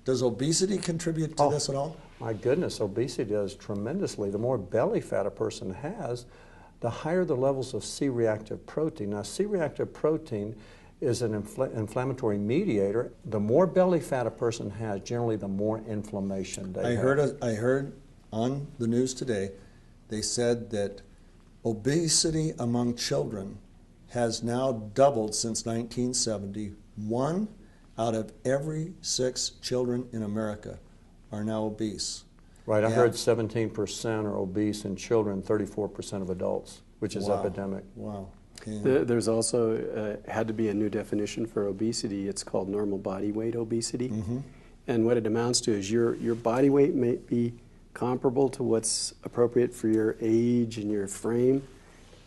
Does obesity contribute to this at all? My goodness, obesity does tremendously. The more belly fat a person has, the higher the levels of C-reactive protein. Now, C-reactive protein is an inflammatory mediator. The more belly fat a person has, generally the more inflammation they have. I heard on the news today, they said that obesity among children has now doubled since 1970. 1 out of every 6 children in America are now obese. Right, I heard 17% are obese in children, 34% of adults, which is epidemic. Wow. There's also had to be a new definition for obesity. It's called normal body weight obesity. And what it amounts to is your body weight may be comparable to what's appropriate for your age and your frame,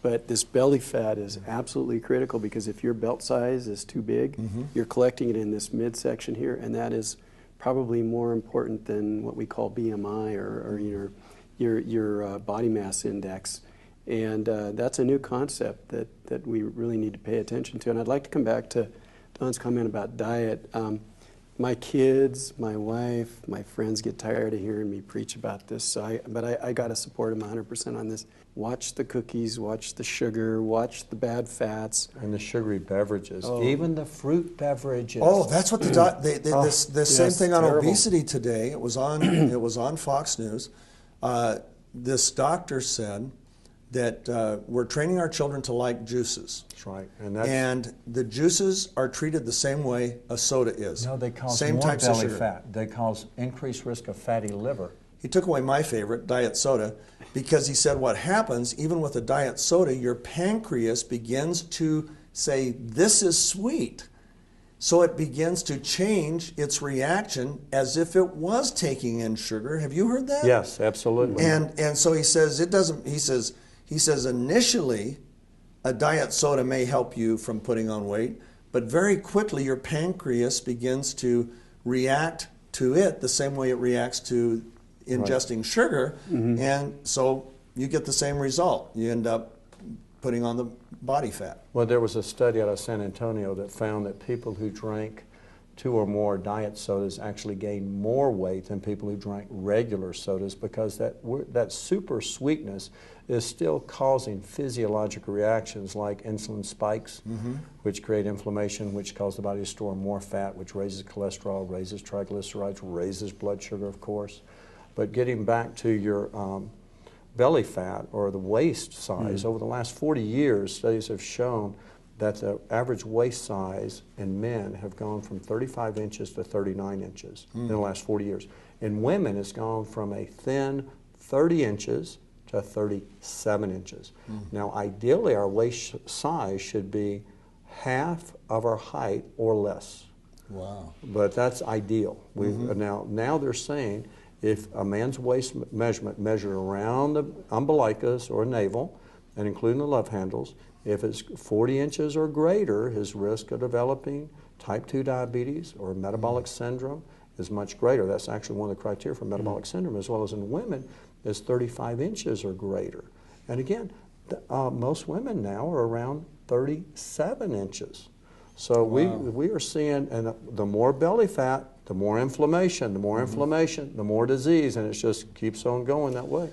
but this belly fat is absolutely critical, because if your belt size is too big, you're collecting it in this midsection here, and that is probably more important than what we call BMI or your body mass index. And that's a new concept that we really need to pay attention to. And I'd like to come back to Don's comment about diet. My kids, my wife, my friends get tired of hearing me preach about this, so I got to support them 100% on this. Watch the cookies, watch the sugar, watch the bad fats. And the sugary beverages, even the fruit beverages. Oh, that's what the same thing on obesity today. It was on Fox News. This doctor said that we're training our children to like juices. That's right. And the juices are treated the same way a soda is. No, they cause same more types belly of sugar. fat. They cause increased risk of fatty liver. He took away my favorite, diet soda, because he said what happens, even with a diet soda, your pancreas begins to say, this is sweet. So it begins to change its reaction as if it was taking in sugar. Have you heard that? Yes, absolutely. And so he says it doesn't, he says initially a diet soda may help you from putting on weight, but very quickly your pancreas begins to react to it the same way it reacts to ingesting sugar, and so you get the same result. You end up putting on the body fat. Well, there was a study out of San Antonio that found that people who drank 2 or more diet sodas actually gained more weight than people who drank regular sodas, because that super sweetness is still causing physiological reactions like insulin spikes, which create inflammation, which cause the body to store more fat, which raises cholesterol, raises triglycerides, raises blood sugar, of course. But getting back to your belly fat or the waist size, over the last 40 years, studies have shown that the average waist size in men have gone from 35 inches to 39 inches in the last 40 years. In women, it's gone from a thin 30 inches to 37 inches. Now, ideally, our waist size should be half of our height or less. Wow. But that's ideal. Now they're saying if a man's waist measurement measured around the umbilicus or navel, and including the love handles, if it's 40 inches or greater, his risk of developing type 2 diabetes or metabolic syndrome is much greater. That's actually one of the criteria for metabolic syndrome, as well as in women, is 35 inches or greater. And again, most women now are around 37 inches. So we are seeing, and the more belly fat, the more inflammation, the more inflammation, the more disease, and it just keeps on going that way.